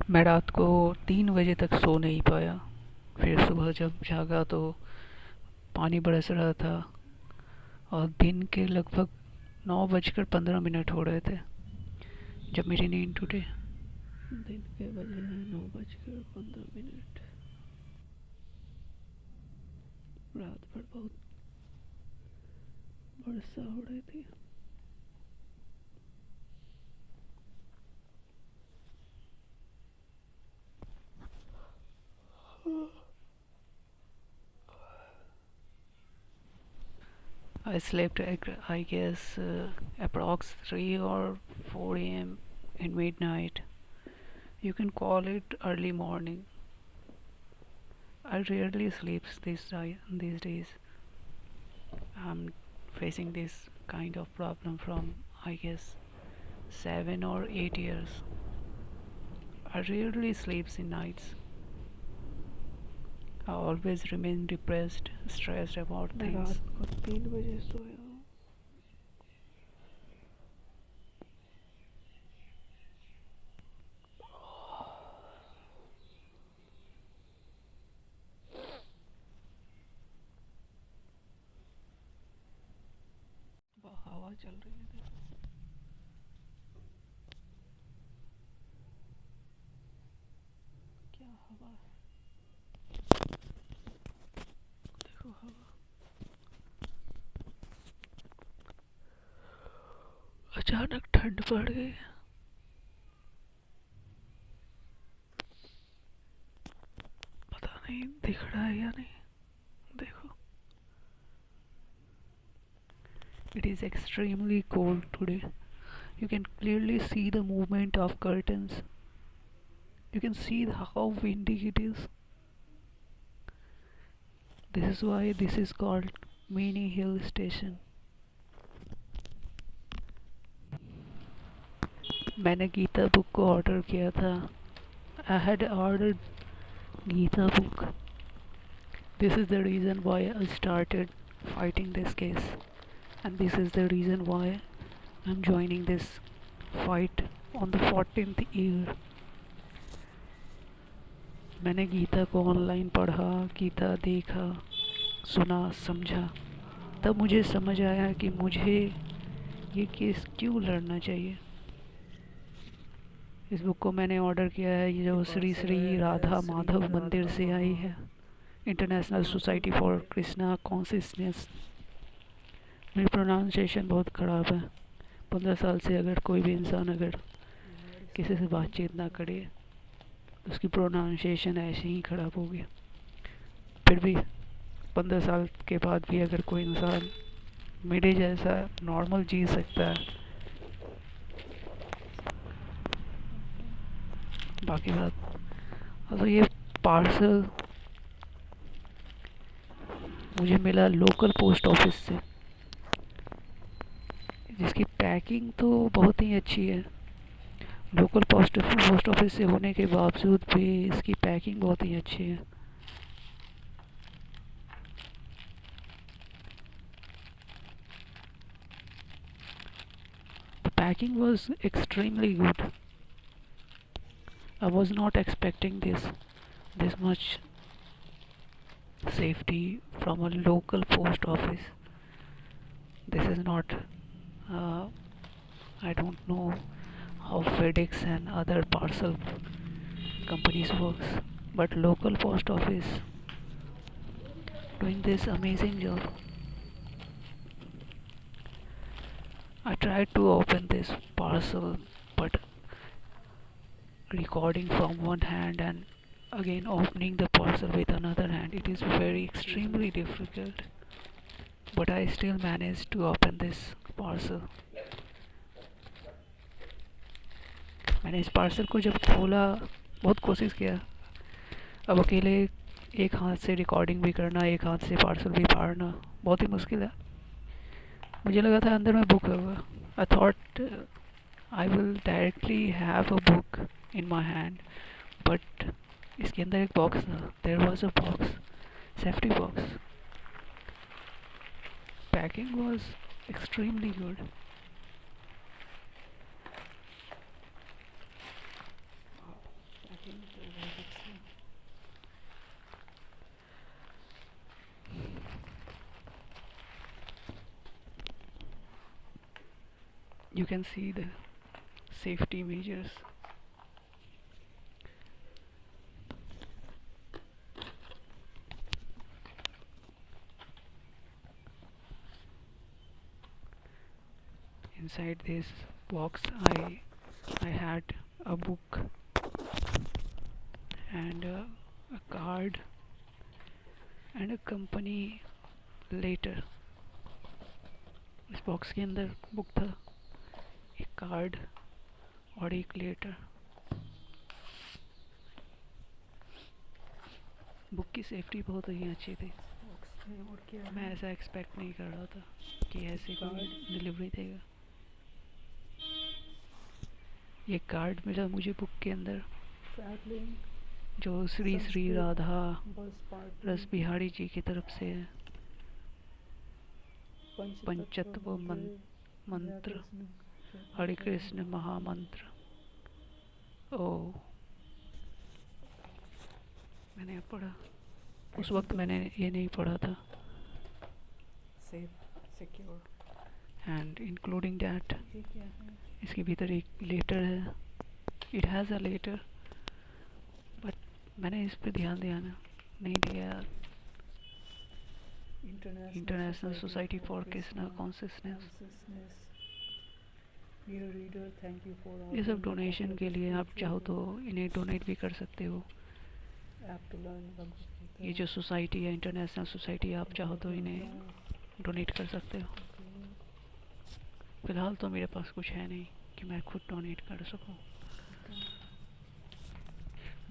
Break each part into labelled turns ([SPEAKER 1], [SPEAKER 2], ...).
[SPEAKER 1] मैं रात को 3 बजे तक सो नहीं पाया। फिर सुबह जब जागा तो पानी बरस रहा था और दिन के लगभग 9:15 हो रहे थे जब मेरी नींद टूटी। दिन के बजे हैं 9:15। रात भर बहुत वर्षा हो रही थी। I slept I guess approx 3 or 4 a.m. in midnight. You can call it early morning. I rarely sleep these days. I'm facing this kind of problem from I guess 7 or 8 years. I rarely sleeps in nights. I always remain depressed, stressed about
[SPEAKER 2] मैं
[SPEAKER 1] things.
[SPEAKER 2] रात को 3 बजे सोया हूँ। हवा चल रही है, क्या हवा है, देखो हवा। अचानक ठंड पड़ गई। पता नहीं दिख रहा है या नहीं, देखो। It is extremely cold today. You can clearly see the movement of curtains. You can see how windy it is. This is why this is called mini hill station. मैंने गीता बुक को ऑर्डर किया था। I had ordered Gita book. This is the reason why I started fighting this case, and this is the reason why I'm joining this fight on the 14th year. मैंने गीता को online पढ़ा, गीता देखा, सुना, समझा। तब मुझे समझ आया कि मुझे ये केस क्यों लड़ना चाहिए। इस बुक को मैंने ऑर्डर किया है, ये जो श्री श्री राधा माधव मंदिर से आई है, international society for Krishna consciousness. मेरी प्रोनाउंसिएशन बहुत ख़राब है। 15 साल से अगर कोई भी इंसान अगर किसी से बातचीत ना करे तो उसकी प्रोनाउंसिएशन ऐसे ही ख़राब होगी। फिर भी 15 साल के बाद भी अगर कोई इंसान मेरे जैसा नॉर्मल जी सकता है, बाकी बात। तो ये पार्सल मुझे मिला लोकल पोस्ट ऑफिस से, जिसकी पैकिंग तो बहुत ही अच्छी है। लोकल पोस्ट ऑफिस से होने के बावजूद भी इसकी पैकिंग बहुत ही अच्छी है। The packing was extremely good. I was not expecting this much safety from a local post office. This is not uh, I don't know how FedEx and other parcel companies works, but local post office doing this amazing job. I tried to open this parcel, but recording from one hand and again opening the parcel with another hand, it is very extremely difficult, but I still managed to open this parcel. मैंने इस parcel को जब खोला, बहुत कोशिश किया। अब अकेले एक हाथ से रिकॉर्डिंग भी करना, एक हाथ से पार्सल भी फाड़ना बहुत ही मुश्किल है। मुझे लगा था अंदर में बुक होगा। I thought I will directly have a book in my hand, but इसके अंदर एक बॉक्स था। There was a box, safety box. Packing was extremely good. Packing
[SPEAKER 1] You can see the safety measures. Inside this box I had a book and a card and a company letter. इस box के अंदर book था, एक card और एक letter. Book की safety बहुत ही अच्छी थी.
[SPEAKER 2] और क्या
[SPEAKER 1] मैं ऐसा एक्सपेक्ट नहीं कर रहा था कि ऐसे कोई डिलीवरी देगा. ये कार्ड मिला मुझे बुक के अंदर, जो श्री श्री राधा रस बिहारी जी की तरफ से है. पंचतत्व मंत्र, हरे कृष्ण महामंत्र. ओ, मैंने अब पढ़ा. उस वक्त मैंने ये नहीं पढ़ा था.
[SPEAKER 2] सिक्योर
[SPEAKER 1] एंड इंक्लूडिंग डैट,
[SPEAKER 2] ये क्या है?
[SPEAKER 1] इसके भीतर एक लेटर है. It has a letter, but मैंने इस पे ध्यान नहीं दिया. International society for Krishna consciousness. ये सब डोनेशन के लिए, आप चाहो तो इन्हें डोनेट भी कर सकते हो. ये जो सोसाइटी है, इंटरनेशनल सोसाइटी, आप चाहो तो इन्हें डोनेट कर सकते हो. फ़िलहाल तो मेरे पास कुछ है नहीं कि मैं खुद डोनेट कर सकूं.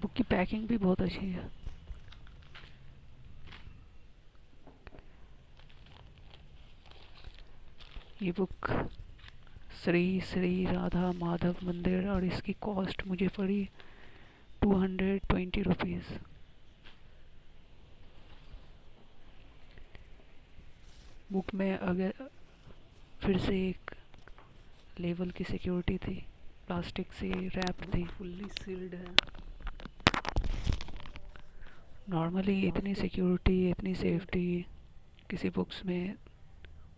[SPEAKER 1] बुक की पैकिंग भी बहुत अच्छी है. ये बुक श्री श्री राधा माधव मंदिर, और इसकी कॉस्ट मुझे पड़ी 220 रुपीज़. बुक में अगर फिर से एक लेवल की सिक्योरिटी थी, प्लास्टिक से रैप थी.
[SPEAKER 2] फुल्ली सील्ड है.
[SPEAKER 1] नॉर्मली इतनी सिक्योरिटी, इतनी सेफ्टी किसी बुक्स में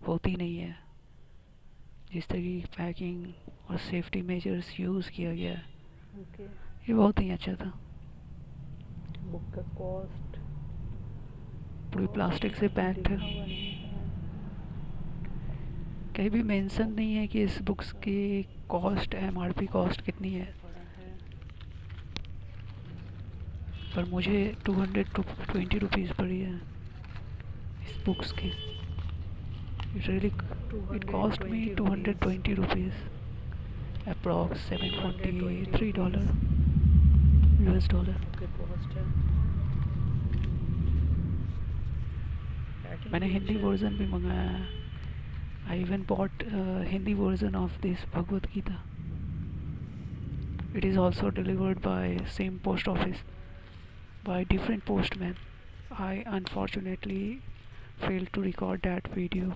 [SPEAKER 1] होती नहीं है. जिस तरह की पैकिंग और सेफ्टी मेजर्स यूज़ किया गया है,
[SPEAKER 2] ओके.
[SPEAKER 1] ये बहुत ही अच्छा था.
[SPEAKER 2] बुक का कॉस्ट
[SPEAKER 1] पूरी प्लास्टिक से पैक्ड है. कहीं भी मेंशन नहीं है कि इस बुक्स की कॉस्ट, एमआरपी कॉस्ट कितनी है. पर मुझे 220 रुपीज़ पड़ी है इस बुक्स की. It cost me 220 rupees, approx $743 US dollar. मैंने हिंदी वर्जन भी मंगाया है. I even bought Hindi version of this Bhagavad Gita. It is also delivered by same post office by different postman. I unfortunately failed to record that video.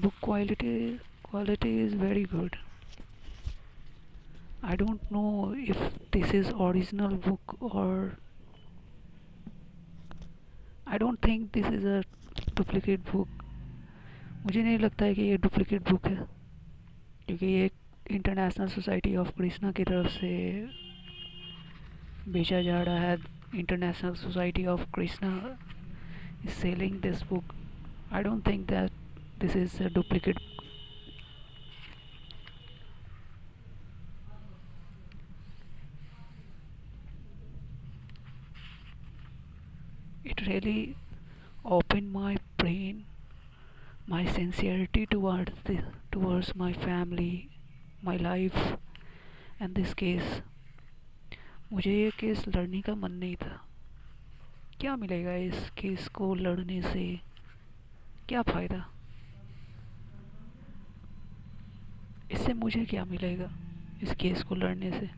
[SPEAKER 1] Book quality is very good. I don't know if this is original book, or I don't think this is a duplicate book. मुझे नहीं लगता है कि ये duplicate book है, क्योंकि ये international society of Krishna की तरफ से बेचा जा रहा है. International society of Krishna is selling this book. I don't think that this is a duplicate. It really opened my brain, my sincerity towards my family, my life, and this case. मुझे ये case लड़ने का मन नहीं था. क्या मिलेगा इस केस को लड़ने से? क्या फ़ायदा? इससे मुझे क्या मिलेगा इस केस को लड़ने से?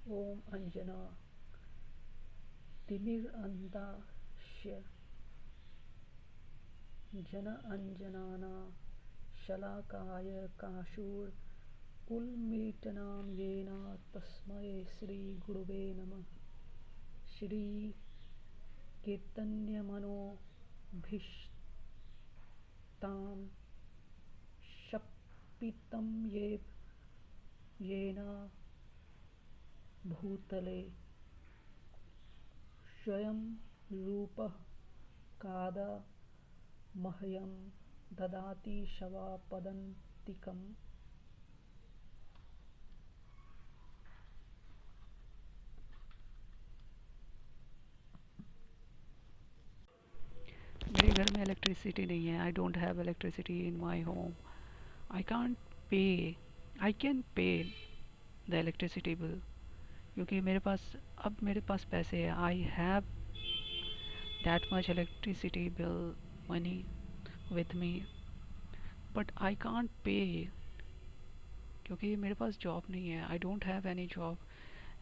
[SPEAKER 2] ओम अंजना तिमिरन्धस्य जन अंजनाना शलाकाय उल्मीटनां येन तस्मै श्री गुरुवे नमः। श्री चैतन्यमनोभीष्टां शपितं येन भूतले स्वयं रूपः काद मह्यं ददाति शवापदन्तिकम्।
[SPEAKER 1] मेरे घर में इलेक्ट्रिसिटी नहीं है. I don't have electricity in my home. I can't pay. I can pay the electricity bill क्योंकि मेरे पास पैसे है. I have that much electricity bill money with me, but I can't pay क्योंकि मेरे पास जॉब नहीं है. I don't have any job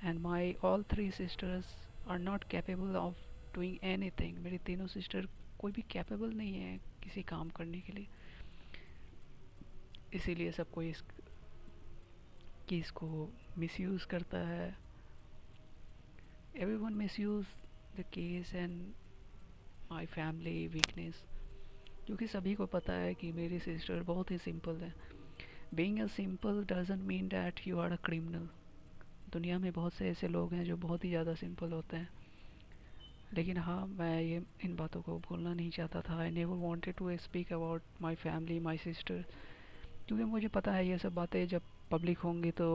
[SPEAKER 1] and my all three sisters are not capable of doing anything. मेरी तीनों सिस्टर कोई भी capable नहीं है किसी काम करने के लिए. इसीलिए सब कोई इस चीज़ को मिसयूज़ करता है. everyone misuse the case and my family weakness क्योंकि सभी को पता है कि मेरी सिस्टर बहुत ही सिंपल है. Being a simple doesn't mean that you are a criminal. दुनिया में बहुत से ऐसे लोग हैं जो बहुत ही ज़्यादा सिंपल होते हैं. लेकिन हाँ, मैं ये इन बातों को भूलना नहीं चाहता था. I never wanted to speak about my family, my sister, क्योंकि मुझे पता है ये सब बातें जब पब्लिक होंगी तो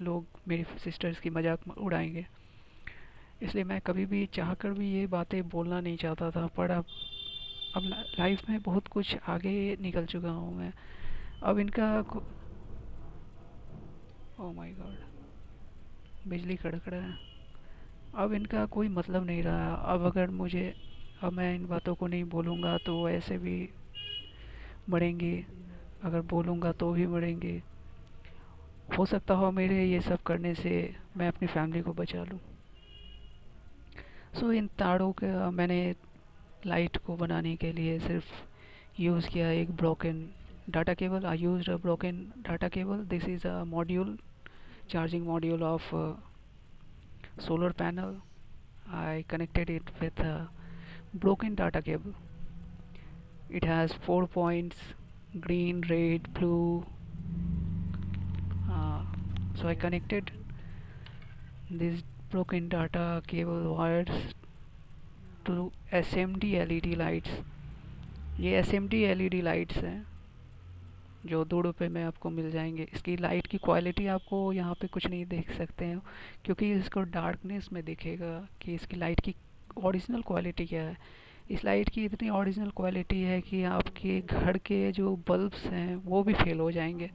[SPEAKER 1] लोग मेरी सिस्टर्स की मजाक उड़ाएंगे. इसलिए मैं कभी भी चाहकर भी ये बातें बोलना नहीं चाहता था. पर अब लाइफ में बहुत कुछ आगे निकल चुका हूँ मैं. अब इनका ओह माय गॉड, बिजली कड़क रहा है. अब इनका कोई मतलब नहीं रहा. अब मैं इन बातों को नहीं बोलूँगा तो ऐसे भी बढ़ेंगे. अगर बोलूँगा तो भी बढ़ेंगे. हो सकता हो मेरे ये सब करने से मैं अपनी फैमिली को बचा लूँ. इन तारों का मैंने लाइट को बनाने के लिए सिर्फ यूज़ किया एक broken data cable. I used a broken data cable. This is a module, charging module of solar panel. I connected it with a broken data cable. It has 4 points: green, red, blue. So I connected these broken data cable wires to SMD LED lights. ये SMD LED lights हैं जो 2 रुपये में आपको मिल जाएंगे. इसकी light की quality आपको यहाँ पे कुछ नहीं देख सकते हैं क्योंकि इसको डार्कनेस में दिखेगा कि इसकी लाइट की ओरिजिनल क्वालिटी क्या है. इस लाइट की इतनी ओरिजिनल क्वालिटी है कि आपके घर के जो बल्ब्स हैं वो भी फेल हो जाएंगे.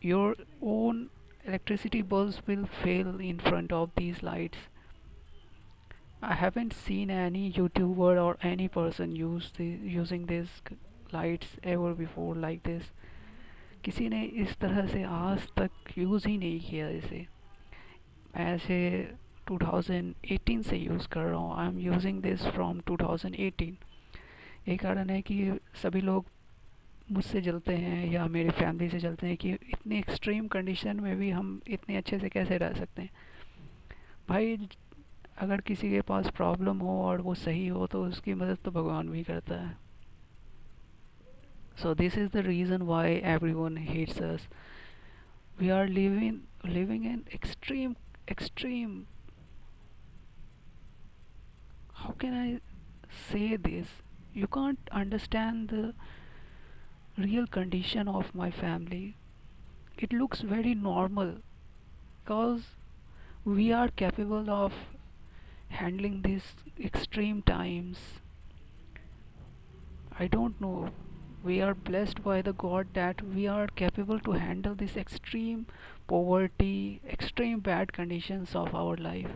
[SPEAKER 1] Your own electricity bulbs will fail in front of these lights. I haven't seen any YouTuber or any person using these lights ever before like this. किसी ने इस तरह से आज तक यूज़ ही नहीं किया इसे. मैं ऐसे 2018 से यूज़ कर रहा हूँ. I am using this from 2018. यही कारण है कि सभी लोग मुझसे जलते हैं या मेरी फैमिली से जलते हैं कि इतनी एक्सट्रीम कंडीशन में भी हम इतने अच्छे से कैसे रह सकते हैं. भाई, अगर किसी के पास प्रॉब्लम हो और वो सही हो तो उसकी मदद तो भगवान भी करता है. So this is the reason why everyone hates us. We are living in extreme. How can I say this? You can't understand the real condition of my family. It looks very normal because we are capable of handling these extreme times. I don't know. We are blessed by the God that we are capable to handle this extreme poverty, extreme bad conditions of our life.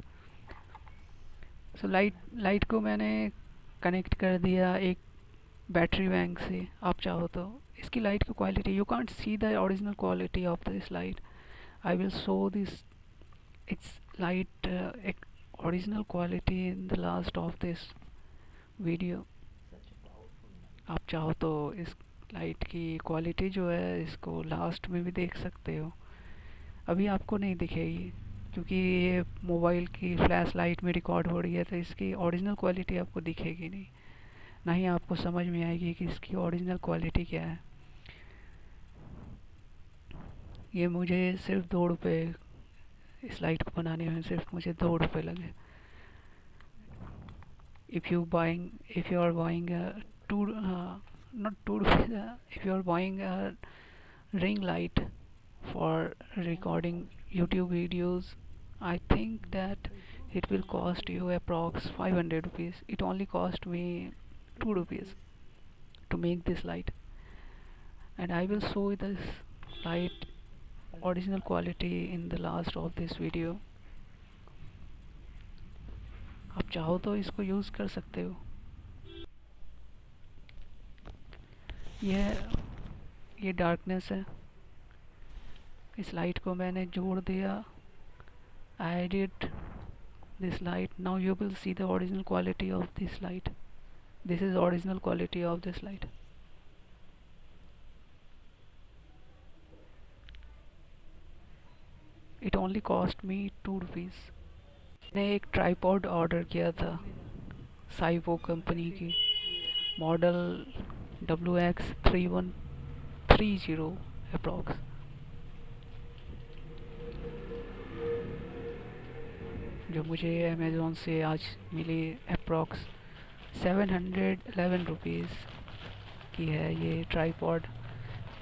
[SPEAKER 1] So light को मैंने connect कर दिया एक battery bank से. आप चाहो तो इसकी लाइट की quality, you can't see the original quality of this light. I will show this. Its light original quality in the last of this video. आप चाहो तो इस लाइट की क्वालिटी जो है इसको लास्ट में भी देख सकते हो। अभी आपको नहीं दिखेगी क्योंकि ये मोबाइल की फ्लैश लाइट में रिकॉर्ड हो रही है, तो इसकी ओरिजिनल क्वालिटी आपको दिखेगी नहीं, ना ही आपको समझ में आएगी कि इसकी ओरिजिनल क्वालिटी क्या है। ये मुझे सिर्फ 2 रुपये, इस लाइट को बनाने में सिर्फ मुझे 2 रुपये लगे। if you are buying a two not 2 rupees, if you are buying a ring light for recording YouTube videos, I think that it will cost you approx 500 rupees. It only cost me 2 rupees to make this light, and I will show this light original quality in the last of this video. आप चाहो तो इसको use कर सकते हो। ये darkness है, इस लाइट को मैंने जोड़ दिया। I edit this light. Now you will see the original quality of this light. This is original quality of this light. It only cost me 2 rupees. मैंने एक ट्राईपॉड ऑर्डर किया था साइवो कंपनी की, मॉडल WX3130 अप्रॉक्स। जो मुझे Amazon से आज मिली approx 711 rupees की है। ये ट्राईपॉड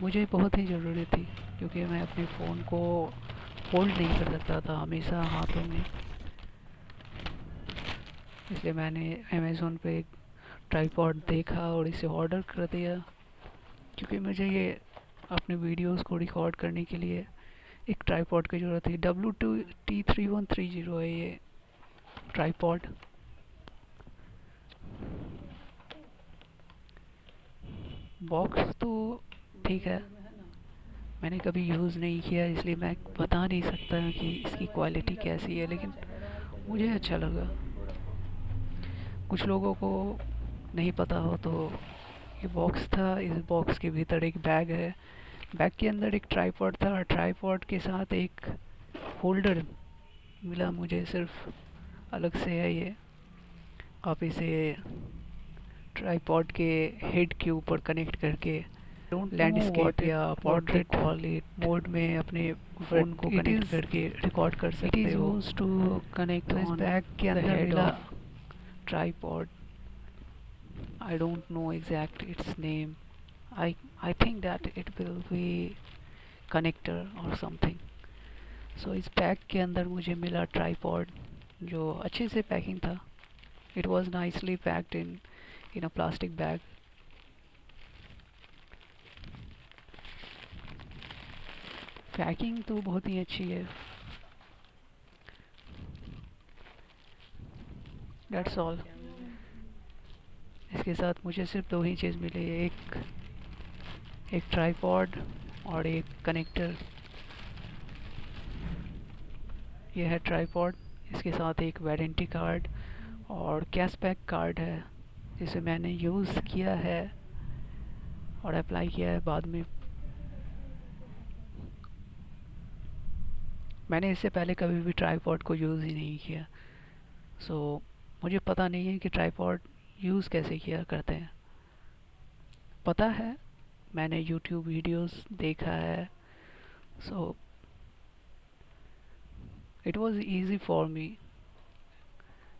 [SPEAKER 1] मुझे बहुत ही ज़रूरी थी क्योंकि मैं अपने फ़ोन को होल्ड नहीं कर सकता था हमेशा हाथों में, इसलिए मैंने अमेज़ोन पे एक ट्राईपॉड देखा और इसे ऑर्डर कर दिया क्योंकि मुझे ये अपने वीडियोस को रिकॉर्ड करने के लिए एक ट्राईपॉड की ज़रूरत थी। WT3130 है ये ट्राईपॉड। बॉक्स तो ठीक है, मैंने कभी यूज़ नहीं किया इसलिए मैं बता नहीं सकता कि इसकी क्वालिटी कैसी है, लेकिन मुझे अच्छा लगा। कुछ लोगों को नहीं पता हो तो ये बॉक्स था, इस बॉक्स के भीतर एक बैग है, बैग के अंदर एक ट्राईपॉड था और ट्राईपॉड के साथ एक होल्डर मिला मुझे, सिर्फ अलग से है ये। आप इसे ट्राईपॉड के हेड के ऊपर कनेक्ट करके लैंडस्केप या पोर्ट्रेट मोड में अपने फोन को कनेक्ट करके रिकॉर्ड कर सकते हो। टू कनेक्ट इस बैग के अंदर मिला tripod. I don't know exact its name. I think that it will be connector or something. So इस बैग के अंदर मुझे मिला ट्राईपॉड जो अच्छे से पैकिंग था। It was nicely packed in a plastic bag. Packing तो बहुत ही अच्छी है। That's all. इसके साथ मुझे सिर्फ 2 ही चीज़ मिली, एक ट्राईपॉड और एक कनेक्टर। यह है ट्राईपॉड, इसके साथ एक वारंटी कार्ड और कैशबैक कार्ड है जिसे मैंने यूज़ किया है और अप्लाई किया है बाद में। मैंने इससे पहले कभी भी ट्राईपॉड को यूज़ ही नहीं किया, सो मुझे पता नहीं है कि ट्राईपॉड यूज़ कैसे किया करते हैं। पता है, मैंने YouTube वीडियोस देखा है, so it was easy for me.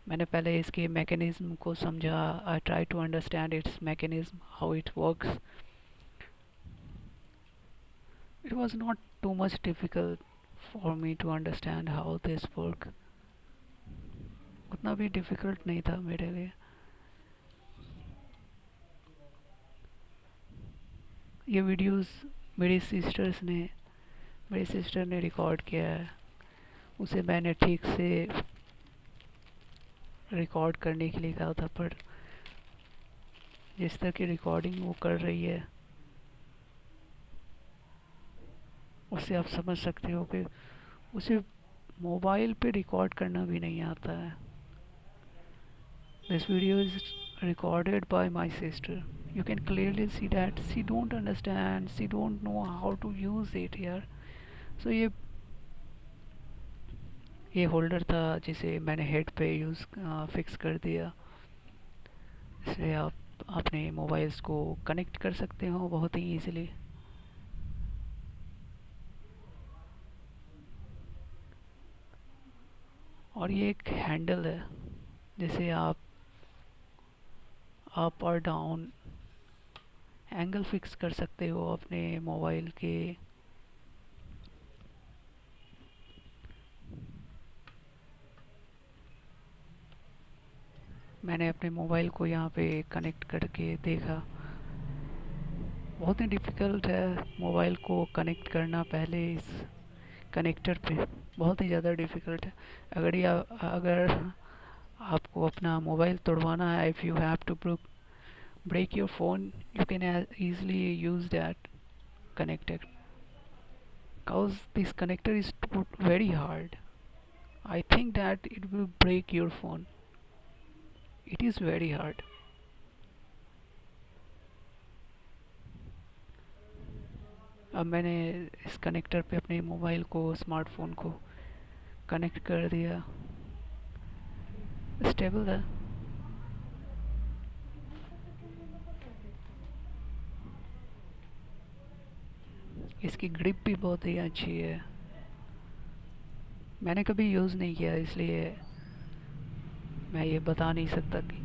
[SPEAKER 1] मैंने पहले इसके मैकेनिज्म को समझा। I try to understand its mechanism, how it works. It was not too much difficult for me to understand how this work. उतना भी difficult नहीं था मेरे लिए। ये वीडियोस मेरी सिस्टर ने रिकॉर्ड किया है। उसे मैंने ठीक से रिकॉर्ड करने के लिए कहा था, पर जिस तरह की रिकॉर्डिंग वो कर रही है उससे आप समझ सकते हो कि उसे मोबाइल पे रिकॉर्ड करना भी नहीं आता है। This video is recorded by my sister. You can clearly see that she don't understand, she don't know how to use it here. So ये होल्डर था जिसे मैंने हेड पे यूज़ फिक्स कर दिया। इससे आप अपने मोबाइल्स को कनेक्ट कर सकते हो बहुत ही इजीली। और ये एक हैंडल है जिसे आप अप और डाउन एंगल फिक्स कर सकते हो अपने मोबाइल के। मैंने अपने मोबाइल को यहाँ पे कनेक्ट करके देखा। बहुत ही डिफ़िकल्ट है मोबाइल को कनेक्ट करना पहले इस कनेक्टर पे, बहुत ही ज़्यादा डिफ़िकल्ट है। अगर आपको अपना मोबाइल तोड़वाना है, if you have to break your phone, you can easily use that connector, cause this connector is very hard. I think that it will break your phone. It is very hard. अब मैंने इस connector पे अपने mobile को, smartphone को connect कर दिया। Stable है। इसकी ग्रिप भी बहुत ही अच्छी है। मैंने कभी यूज़ नहीं किया इसलिए मैं ये बता नहीं सकता कि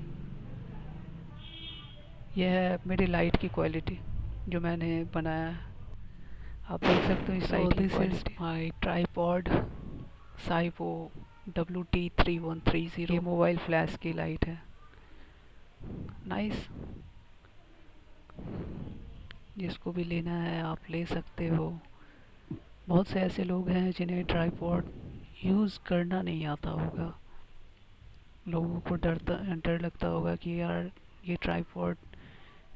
[SPEAKER 1] यह है मेरी लाइट की क्वालिटी जो मैंने बनाया है। आप देख सकते हो इस लाइट की क्वालिटी। माई ट्राईपॉड साइपो WT3130। ये मोबाइल फ्लैश की लाइट है। नाइस। जिसको भी लेना है आप ले सकते हो। बहुत से ऐसे लोग हैं जिन्हें ट्राईपॉड यूज़ करना नहीं आता होगा। लोगों को डर लगता होगा कि यार ये ट्राईपॉड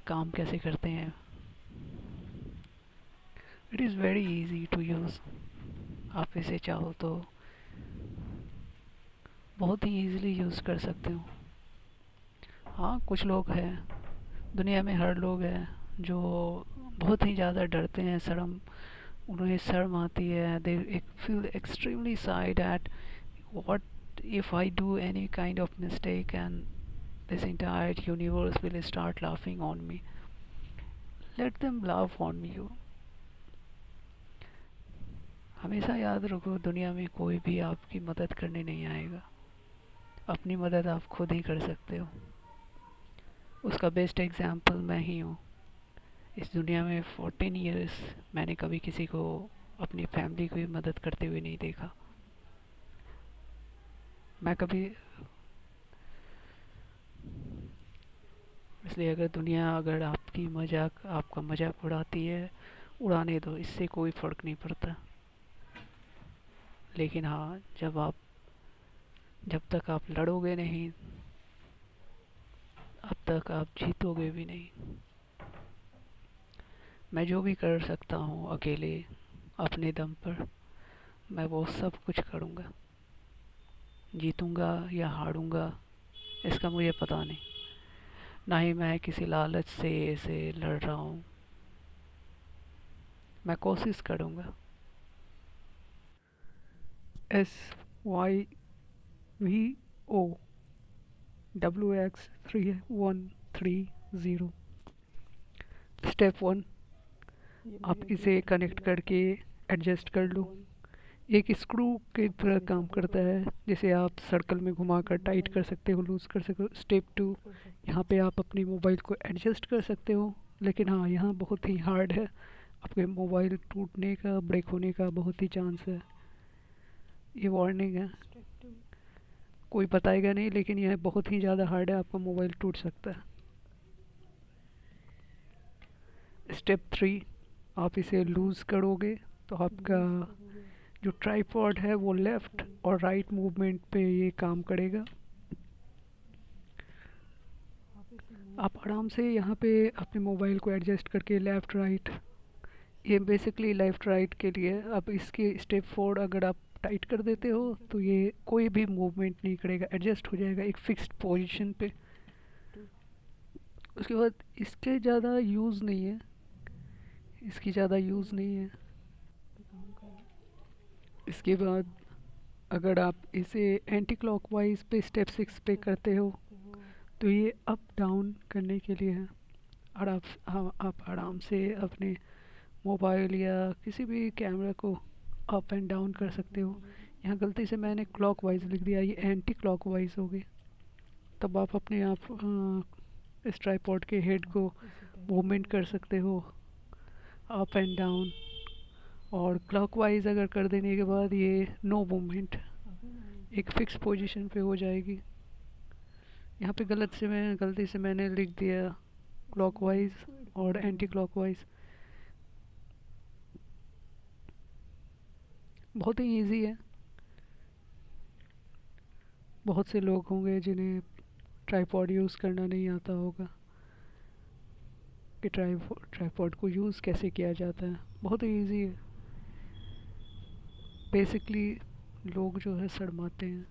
[SPEAKER 1] काम कैसे करते हैं। It is very easy to use. आप इसे चाहो तो बहुत ही इजीली यूज़ कर सकते हो। हाँ, कुछ लोग हैं, दुनिया में हर लोग हैं जो बहुत ही ज़्यादा डरते हैं। उन्हें शर्म आती है। They feel extremely shy that what if I do any kind of mistake and this entire universe will start laughing on me. Let them laugh on you. हमेशा याद रखो, दुनिया में कोई भी आपकी मदद करने नहीं आएगा। अपनी मदद आप खुद ही कर सकते हो। उसका बेस्ट एग्जाम्पल मैं ही हूँ। इस दुनिया में 14 इयर्स मैंने कभी किसी को अपनी फैमिली की मदद करते हुए नहीं देखा। मैं कभी इसलिए अगर आपका मजाक उड़ाती है, उड़ाने दो, इससे कोई फ़र्क नहीं पड़ता। लेकिन हाँ, जब तक आप लड़ोगे नहीं, अब तक आप जीतोगे भी नहीं। मैं जो भी कर सकता हूँ अकेले अपने दम पर, मैं वो सब कुछ करूँगा। जीतूँगा या हारूँगा इसका मुझे पता नहीं। ना ही मैं किसी लालच से ऐसे लड़ रहा हूँ। मैं कोशिश करूँगा। SYVOWX3130। स्टेप 1, आप इसे कनेक्ट करके एडजस्ट कर लो। एक स्क्रू की तरह काम करता है जिसे आप सर्कल में घुमाकर टाइट कर सकते हो, लूज़ कर सकते हो। स्टेप 2, यहाँ पे आप अपनी मोबाइल को एडजस्ट कर सकते हो। लेकिन हाँ, यहाँ बहुत ही हार्ड है। आपके मोबाइल टूटने का, ब्रेक होने का बहुत ही चांस है। ये वार्निंग है, कोई बताएगा नहीं, लेकिन यह बहुत ही ज़्यादा हार्ड है। आपका मोबाइल टूट सकता है। स्टेप 3, आप इसे लूज़ करोगे तो आपका जो ट्राइपॉड है वो लेफ़्ट और राइट मूवमेंट पे ये काम करेगा। आप आराम से यहाँ पे अपने मोबाइल को एडजस्ट करके लेफ़्ट राइट, ये बेसिकली लेफ़्ट राइट के लिए। अब इसके स्टेप 4 अगर आप टाइट कर देते हो तो ये कोई भी मूवमेंट नहीं करेगा, एडजस्ट हो जाएगा एक फिक्स्ड पोजीशन पे। उसके बाद इसके ज़्यादा यूज़ नहीं है, इसकी ज़्यादा यूज़ नहीं है। इसके बाद अगर आप इसे एंटी क्लॉकवाइज पे स्टेप 6 पे करते हो तो ये अप डाउन करने के लिए है। और आप आराम से अपने मोबाइल या किसी भी कैमरा को अप एंड डाउन कर सकते हो। यहाँ गलती से मैंने क्लॉकवाइज लिख दिया, ये एंटी क्लॉकवाइज हो गई। तब आप अपने आप इस ट्राइपॉड के हेड को मूवमेंट कर सकते हो अप एंड डाउन। और क्लॉकवाइज अगर कर देने के बाद ये नो मूवमेंट, एक फिक्स पोजीशन पे हो जाएगी। यहाँ पे गलती से मैंने लिख दिया क्लॉकवाइज और एंटी क्लॉकवाइज। बहुत ही इजी है। बहुत से लोग होंगे जिन्हें ट्राइपॉड यूज़ करना नहीं आता होगा कि ट्राइपॉड को यूज़ कैसे किया जाता है। बहुत ही इजी है। बेसिकली लोग जो है शर्माते हैं।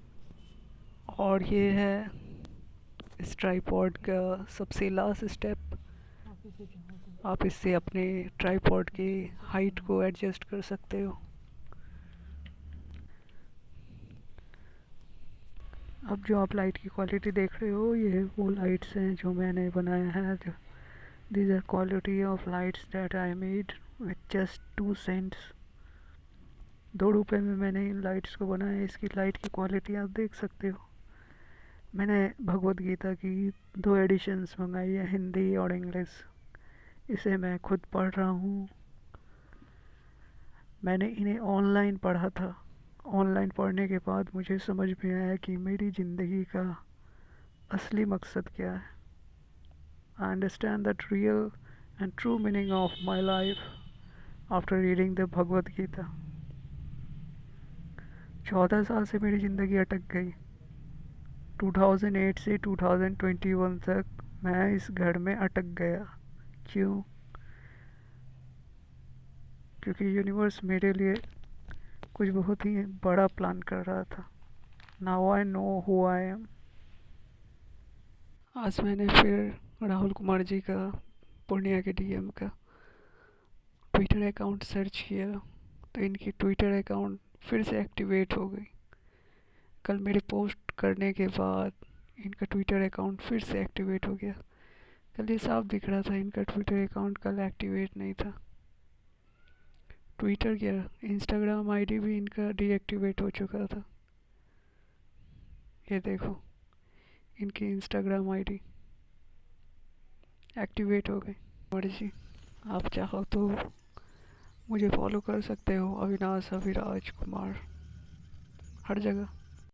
[SPEAKER 1] और ये है इस ट्राइपॉड का सबसे लास्ट स्टेप। आप इससे अपने ट्राइपॉड की हाइट को एडजस्ट कर सकते हो। अब जो आप लाइट की क्वालिटी देख रहे हो ये वो लाइट्स हैं जो मैंने बनाया है। जो these are quality of lights that I made with just 2 cents। 2 रुपए में मैंने इन लाइट्स को बनाया। इसकी लाइट की क्वालिटी आप देख सकते हो। मैंने भगवत गीता की 2 एडिशंस मंगाई है, हिंदी और इंग्लिश। इसे मैं खुद पढ़ रहा हूँ। मैंने इन्हें ऑनलाइन पढ़ा था। ऑनलाइन पढ़ने के बाद मुझे समझ में आया कि मेरी ज़िंदगी का असली मकसद क्या है। I understand that real and true meaning of my life after reading the Bhagavad Gita. 14 साल से मेरी ज़िंदगी अटक गई। 2008 से 2021 तक मैं इस घर में अटक गया। क्यों? क्योंकि यूनिवर्स मेरे लिए कुछ बहुत ही बड़ा प्लान कर रहा था। Now I know who I am. आज मैंने फिर राहुल कुमार जी का, पूर्णिया के डीएम का ट्विटर अकाउंट सर्च किया तो इनकी ट्विटर अकाउंट फिर से एक्टिवेट हो गई। कल मेरे पोस्ट करने के बाद इनका ट्विटर अकाउंट फिर से एक्टिवेट हो गया। कल ये साफ दिख रहा था इनका ट्विटर अकाउंट कल एक्टिवेट नहीं था। ट्विटर क्या, इंस्टाग्राम आईडी भी इनका डीएक्टिवेट हो चुका था। ये देखो इनकी इंस्टाग्राम आईडी एक्टिवेट हो गई। मर्जी, आप चाहो तो मुझे फॉलो कर सकते हो, अविनाश अभिराज कुमार, हर जगह।